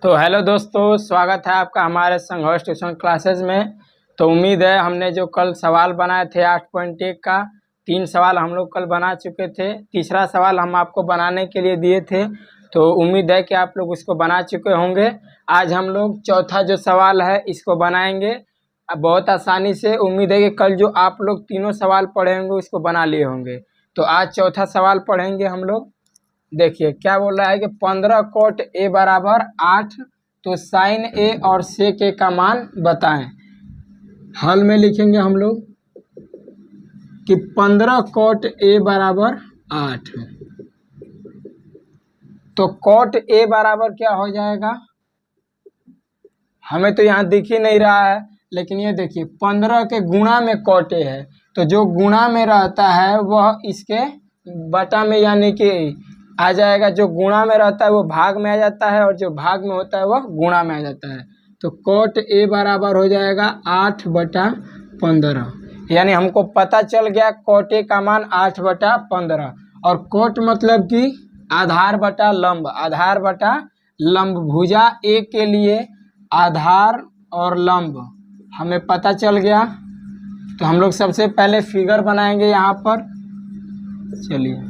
तो हेलो दोस्तों, स्वागत है आपका हमारे संघर्ष ट्यूशन क्लासेस में। तो उम्मीद है हमने जो कल सवाल बनाए थे 8.1 का 3 सवाल हम लोग कल बना चुके थे। तीसरा सवाल हम आपको बनाने के लिए दिए थे, तो उम्मीद है कि आप लोग उसको बना चुके होंगे। आज हम लोग चौथा जो सवाल है इसको बनाएंगे बहुत आसानी से। उम्मीद है कि कल जो आप लोग तीनों सवाल पढ़े होंगे उसको बना लिए होंगे। तो आज चौथा सवाल पढ़ेंगे हम लोग। देखिए क्या बोल रहा है कि 15 cot a बराबर 8, तो साइन ए और सेक ए का मान बताएं। हल में लिखेंगे हम लोग कि 15 cot a बराबर 8, तो cot a बराबर क्या हो जाएगा, हमें तो यहाँ दिख ही नहीं रहा है, लेकिन ये देखिए 15 के गुणा में cot a है, तो जो गुणा में रहता है वह इसके बटा में यानी कि आ जाएगा। जो गुणा में रहता है वो भाग में आ जाता है और जो भाग में होता है वह गुणा में आ जाता है। तो cot a बराबर हो जाएगा 8/15, यानी हमको पता चल गया cot a का मान 8/15। और cot मतलब कि आधार बटा लंब, आधार बटा लंब। भुजा a के लिए आधार और लंब हमें पता चल गया। तो हम लोग सबसे पहले फिगर बनाएंगे यहाँ पर। चलिए,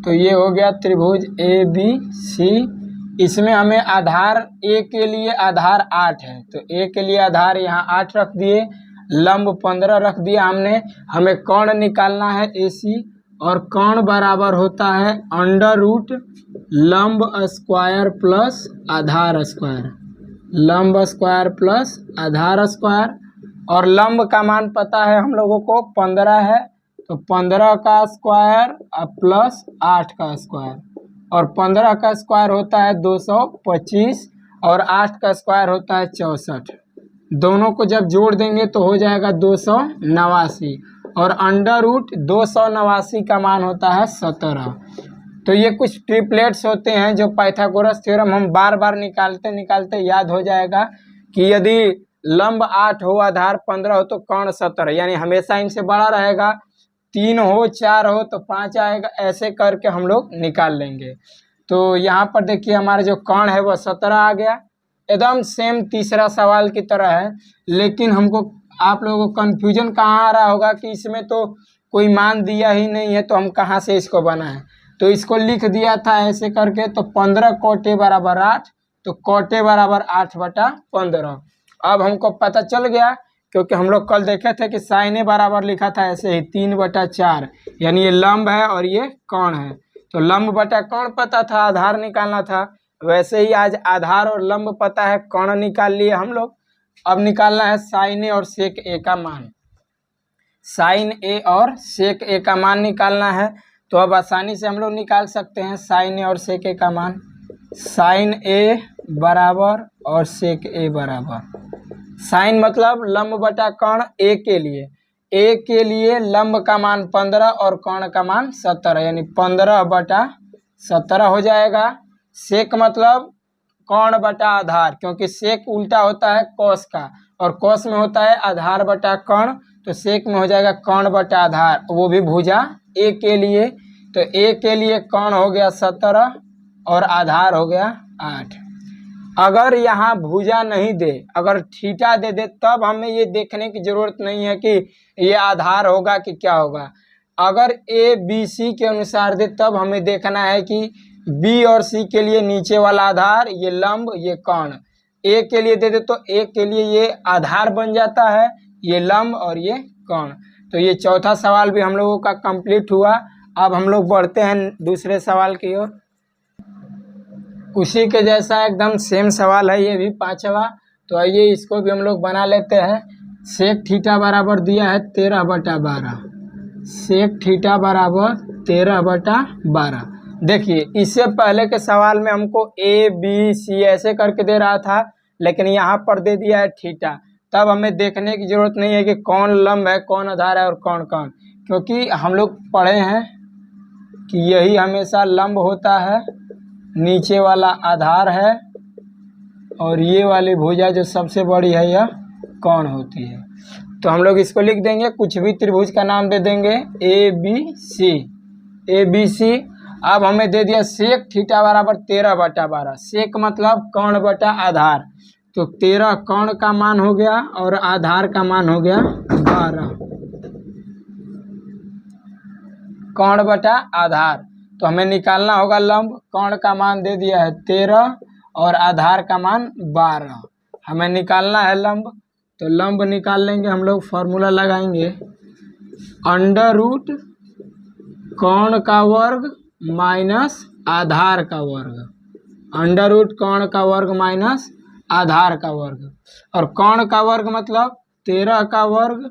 तो ये हो गया त्रिभुज ए बी सी। इसमें हमें आधार ए के लिए आधार 8 है, तो ए के लिए आधार यहाँ 8 रख दिए, लंब 15 रख दिया हमने। हमें कोण निकालना है ए सी, और कोण बराबर होता है √ लंब स्क्वायर प्लस आधार स्क्वायर, लंब स्क्वायर प्लस आधार स्क्वायर। और लंब का मान पता है हम लोगों को 15 है, तो 15 का स्क्वायर प्लस 8 का स्क्वायर, और 15 का स्क्वायर होता है 225 और 8 का स्क्वायर होता है 64। दोनों को जब जोड़ देंगे तो हो जाएगा 289, और √ 289 का मान होता है 17। तो ये कुछ ट्रिपलेट्स होते हैं जो पाइथागोरस थ्योरम हम बार बार निकालते याद हो जाएगा कि यदि लंब 8 हो आधार 15 हो तो कोण 17, यानी हमेशा इनसे बड़ा रहेगा। 3 हो 4 हो तो 5 आएगा, ऐसे करके हम लोग निकाल लेंगे। तो यहाँ पर देखिए हमारा जो कोण है वह 17 आ गया, एकदम सेम तीसरा सवाल की तरह है। लेकिन हमको आप लोगों को कन्फ्यूजन कहाँ आ रहा होगा कि इसमें तो कोई मान दिया ही नहीं है, तो हम कहाँ से इसको बनाएं। तो इसको लिख दिया था ऐसे करके, तो 15 cot a बराबर 8, तो cot a बराबर 8/15। अब हमको पता चल गया, क्योंकि हम लोग कल देखे थे कि साइन ए बराबर लिखा था ऐसे ही 3/4, यानी ये लंब है और ये कोण है। तो लंब बटा कोण पता था, आधार निकालना था। वैसे ही आज आधार और लंब पता है, कोण निकाल लिए हम लोग। अब निकालना है साइन ए और सेक ए का मान। साइन ए और सेक ए का मान निकालना है, तो अब आसानी से हम लोग निकाल सकते हैं साइन ए और सेक ए का मान। साइन ए बराबर और सेक ए बराबर, साइन मतलब लंब बटा कोण ए के लिए, ए के लिए लंब का मान 15 और कोण का मान 17, यानी 15/17 हो जाएगा। सेक मतलब कोण बटा आधार, क्योंकि सेक उल्टा होता है कोस का, और कोस में होता है आधार बटा कोण, तो सेक में हो जाएगा कोण बटा आधार, वो भी भुजा ए के लिए। तो ए के लिए कोण हो गया 17 और आधार हो गया 8। अगर यहाँ भुजा नहीं दे, अगर थीटा दे दे, तब हमें ये देखने की जरूरत नहीं है कि ये आधार होगा कि क्या होगा। अगर ए बी सी के अनुसार दे तब हमें देखना है कि बी और सी के लिए नीचे वाला आधार, ये लंब, ये कोण। ए के लिए दे दे तो ए के लिए ये आधार बन जाता है, ये लंब और ये कोण। तो ये चौथा सवाल भी हम लोगों का कंप्लीट हुआ। अब हम लोग बढ़ते हैं दूसरे सवाल की ओर। उसी के जैसा एकदम सेम सवाल है ये भी, 5वां। तो आइए इसको भी हम लोग बना लेते हैं। सेक थीटा बराबर दिया है 13/12, सेक थीटा बराबर 13/12। देखिए इससे पहले के सवाल में हमको ए बी सी ऐसे करके दे रहा था, लेकिन यहाँ पर दे दिया है थीटा। तब हमें देखने की जरूरत नहीं है कि कौन लंब है, कौन आधार है और कौन कोण, क्योंकि हम लोग पढ़े हैं कि यही हमेशा लंब होता है, नीचे वाला आधार है, और ये वाली भुजा जो सबसे बड़ी है यह कोण होती है। तो हम लोग इसको लिख देंगे, कुछ भी त्रिभुज का नाम दे देंगे, ए बी सी। अब हमें दे दिया सेक थीटा बराबर 13/12। सेक मतलब कर्ण बटा आधार, तो 13 कर्ण का मान हो गया और आधार का मान हो गया 12। कर्ण बटा आधार, तो हमें निकालना होगा लंब। कर्ण का मान दे दिया है 13 और आधार का मान 12। हमें निकालना है लंब, तो लंब निकाल लेंगे हम लोग। फॉर्मूला लगाएंगे अंडर रूट कर्ण का वर्ग माइनस आधार का वर्ग। अंडर रूट कर्ण का वर्ग माइनस आधार का वर्ग, और कर्ण का वर्ग मतलब 13 का वर्ग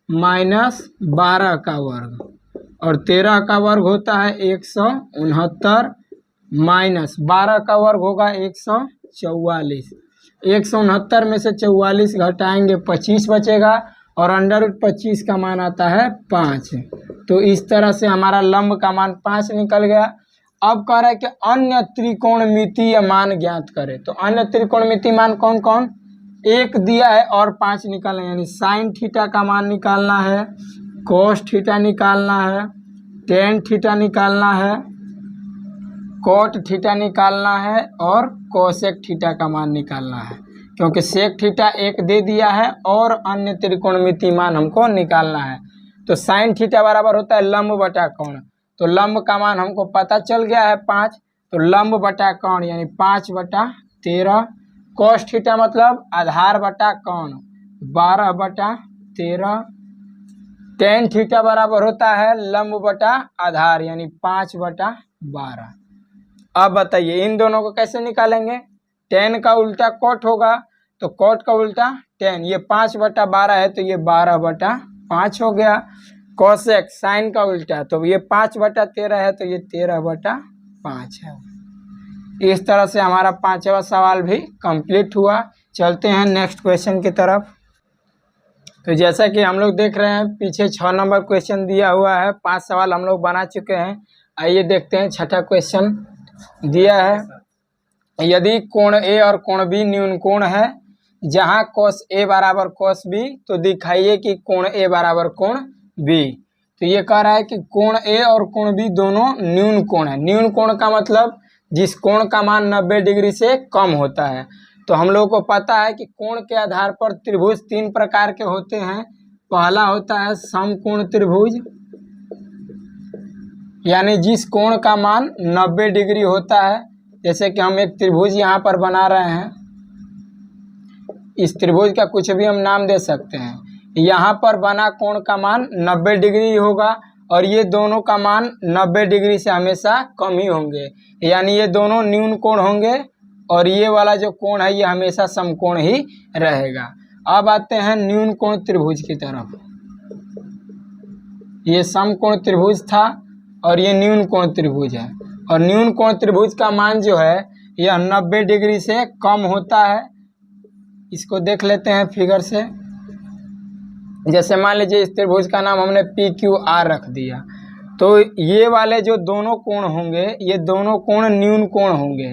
माइनस 12 का वर्ग, और 13 का वर्ग होता है 169 माइनस 12 का वर्ग होगा 144। 169 में से 44 घटाएंगे 25 बचेगा, और अंडर रूट 25 का मान आता है 5। तो इस तरह से हमारा लंब का मान 5 निकल गया। अब कह रहा है कि अन्य त्रिकोणमितीय मान ज्ञात करें। तो अन्य त्रिकोणमितीय मान कौन कौन, एक दिया है और 5 निकालना है, यानी साइन थीटा का मान निकालना है, कोस थीटा निकालना है, टेन थीटा निकालना है, कोट थीटा निकालना है, और कोसेक थीटा का मान निकालना है। क्योंकि सेक थीटा एक दे दिया है और अन्य त्रिकोणमितीय मान हमको निकालना है। तो साइन थीटा बराबर होता है लंब बटा कोण, तो लंब का मान हमको पता चल गया है 5, तो लंब बटा कोण यानी 5/13। कोस थीटा मतलब आधार बटा कोण 12/13। टेन थीटा बराबर होता है लंब बटा आधार यानी 5/12। अब बताइए इन दोनों को कैसे निकालेंगे। टेन का उल्टा कोट होगा, तो कोट का उल्टा टेन, ये 5/12 है तो ये 12/5 हो गया। कोसेक साइन का उल्टा, तो ये 5/13 है तो ये 13/5 है। इस तरह से हमारा 5वां सवाल भी कंप्लीट हुआ। चलते हैं नेक्स्ट क्वेश्चन की तरफ। तो जैसा कि हम लोग देख रहे हैं पीछे 6 नंबर क्वेश्चन दिया हुआ है, 5 सवाल हम लोग बना चुके हैं। आइए देखते हैं छठा क्वेश्चन दिया है। यदि कोण ए और कोण बी न्यून कोण है, जहां कोस ए बराबर कोस बी, तो दिखाइए कि कोण ए बराबर कोण बी। तो ये कह रहा है कि कोण ए और कोण बी दोनों न्यून कोण है। न्यून कोण का मतलब जिस कोण का मान 90 डिग्री से कम होता है। तो हम लोगों को पता है कि कोण के आधार पर त्रिभुज 3 प्रकार के होते हैं। पहला होता है समकोण त्रिभुज, यानी जिस कोण का मान 90 डिग्री होता है। जैसे कि हम एक त्रिभुज यहाँ पर बना रहे हैं, इस त्रिभुज का कुछ भी हम नाम दे सकते हैं। यहाँ पर बना कोण का मान 90 डिग्री होगा और ये दोनों का मान 90 डिग्री से हमेशा कम ही होंगे, यानी ये दोनों न्यून कोण होंगे और ये वाला जो कोण है ये हमेशा समकोण ही रहेगा। अब आते हैं न्यून कोण त्रिभुज की तरफ। ये समकोण त्रिभुज था और ये न्यून कोण त्रिभुज है, और न्यून कोण त्रिभुज का मान जो है यह 90 डिग्री से कम होता है। इसको देख लेते हैं फिगर से। जैसे मान लीजिए इस त्रिभुज का नाम हमने PQR रख दिया, तो ये वाले जो दोनों कोण होंगे ये दोनों कोण न्यून कोण होंगे,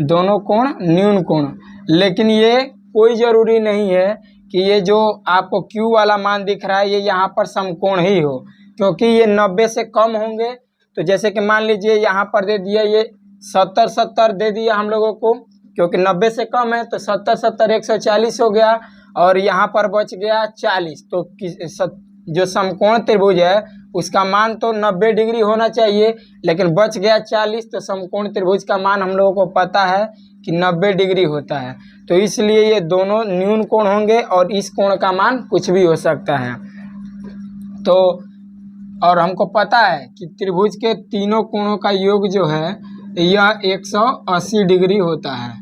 दोनों कोण न्यून कोण। लेकिन ये कोई ज़रूरी नहीं है कि ये जो आपको Q वाला मान दिख रहा है ये यहाँ पर समकोण ही हो, क्योंकि ये 90 से कम होंगे। तो जैसे कि मान लीजिए यहाँ पर दे दिया ये 70-70 दे दिया हम लोगों को, क्योंकि 90 से कम है तो 70-70 140 हो गया, और यहाँ पर बच गया 40। तो जो समकोण त्रिभुज है उसका मान तो 90 डिग्री होना चाहिए, लेकिन बच गया 40। तो समकोण त्रिभुज का मान हम लोगों को पता है कि 90 डिग्री होता है, तो इसलिए ये दोनों न्यून कोण होंगे और इस कोण का मान कुछ भी हो सकता है। तो और हमको पता है कि त्रिभुज के तीनों कोणों का योग जो है यह 180 डिग्री होता है,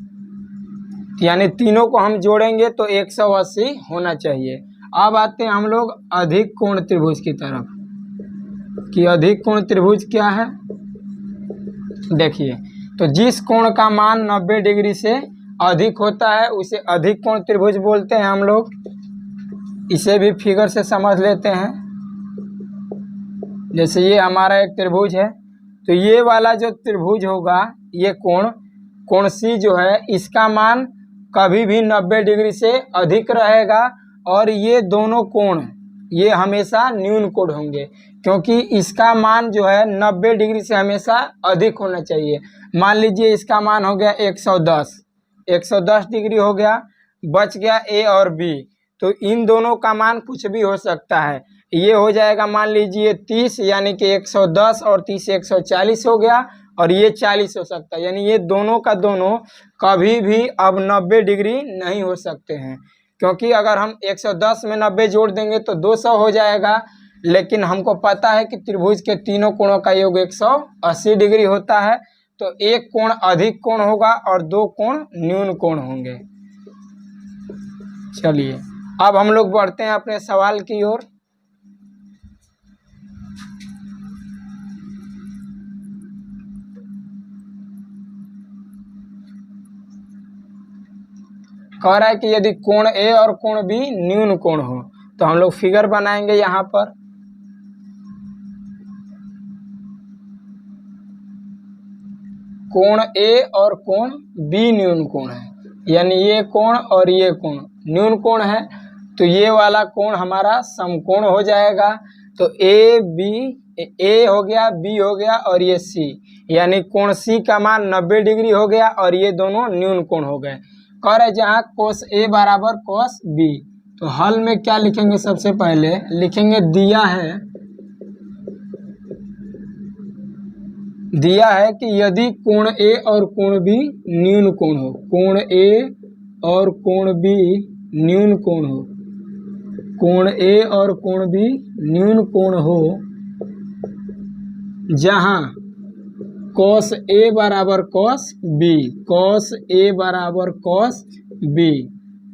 यानी तीनों को हम जोड़ेंगे तो 180 होना चाहिए। अब आते हैं हम लोग अधिक कोण त्रिभुज की तरफ कि अधिक कोण त्रिभुज क्या है। देखिए, तो जिस कोण का मान 90 डिग्री से अधिक होता है उसे अधिक कोण त्रिभुज बोलते हैं हम लोग। इसे भी फिगर से समझ लेते हैं। जैसे ये हमारा एक त्रिभुज है, तो ये वाला जो त्रिभुज होगा ये कोण C जो है इसका मान कभी भी 90 डिग्री से अधिक रहेगा, और ये दोनों कोण ये हमेशा न्यून कोण होंगे, क्योंकि इसका मान जो है 90 डिग्री से हमेशा अधिक होना चाहिए। मान लीजिए इसका मान हो गया 110 डिग्री हो गया, बच गया ए और बी। तो इन दोनों का मान कुछ भी हो सकता है। ये हो जाएगा मान लीजिए 30, यानी कि 110 और 30 140 हो गया, और ये 40 हो सकता है। यानी ये दोनों का दोनों कभी भी अब 90 डिग्री नहीं हो सकते हैं, क्योंकि अगर हम 110 में 90 जोड़ देंगे तो 200 हो जाएगा। लेकिन हमको पता है कि त्रिभुज के तीनों कोणों का योग 180 डिग्री होता है। तो एक कोण अधिक कोण होगा और दो कोण न्यून कोण होंगे। चलिए अब हम लोग बढ़ते हैं अपने सवाल की ओर। कह रहा है कि यदि कोण ए और कोण बी न्यून कोण हो, तो हम लोग फिगर बनाएंगे यहाँ पर। कोण ए और कोण बी न्यून कोण है, यानी ये कोण और ये कोण न्यून कोण है। तो ये वाला कोण हमारा समकोण हो जाएगा। तो ए हो गया, बी हो गया और ये सी, यानी कोण सी का मान 90 डिग्री हो गया और ये दोनों न्यून कोण हो गए। कह रहे जहाँ कोस ए बराबर कोस बी, तो हल में क्या लिखेंगे? सबसे पहले लिखेंगे दिया है कि यदि कोण ए और कोण बी न्यून कोण हो, कोण ए और कोण बी न्यून कोण हो, कोण ए और कोण बी न्यून कोण हो, जहां कॉस ए बराबर कॉस बी, कॉस ए बराबर कॉस बी।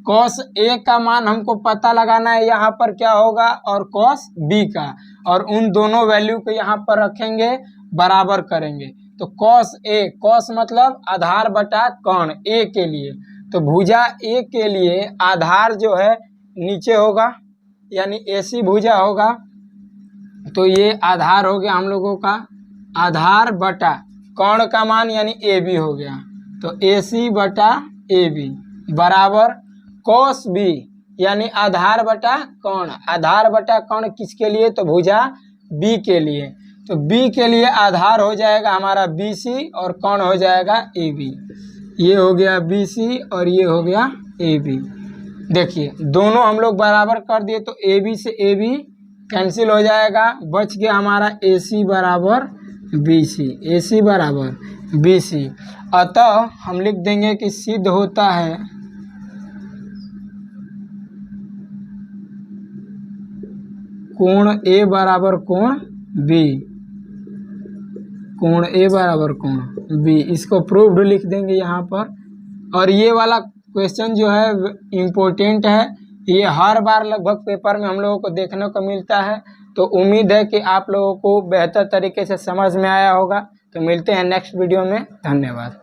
कॉस ए का मान हमको पता लगाना है यहाँ पर क्या होगा, और कॉस बी का, और उन दोनों वैल्यू को यहाँ पर रखेंगे, बराबर करेंगे। तो कॉस ए, कॉस मतलब आधार बटा कर्ण ए के लिए, तो भुजा ए के लिए आधार जो है नीचे होगा, यानी एसी भुजा होगा। तो ये आधार हो गया हम लोगों का, आधार बटा कर्ण का मान यानी ए बी हो गया। तो ए सी बटा ए बी बराबर कॉस बी, यानी आधार बटा कर्ण, आधार बटा कर्ण किसके लिए? तो भुजा बी के लिए। तो बी के लिए आधार हो जाएगा हमारा बी सी और कर्ण हो जाएगा ए बी। ये हो गया बी सी और ये हो गया ए बी। देखिए दोनों हम लोग बराबर कर दिए, तो ए बी से ए बी कैंसिल हो जाएगा, बच गया हमारा ए सी बराबर बी सी, ए सी बराबर बी सी। अतः हम लिख देंगे कि सिद्ध होता है कोण ए बराबर कोण बी, कोण ए बराबर कोण बी, इसको प्रूव्ड लिख देंगे यहाँ पर। और ये वाला क्वेश्चन जो है इम्पोर्टेंट है, ये हर बार लगभग पेपर में हम लोगों को देखने को मिलता है। तो उम्मीद है कि आप लोगों को बेहतर तरीके से समझ में आया होगा। तो मिलते हैं नेक्स्ट वीडियो में, धन्यवाद।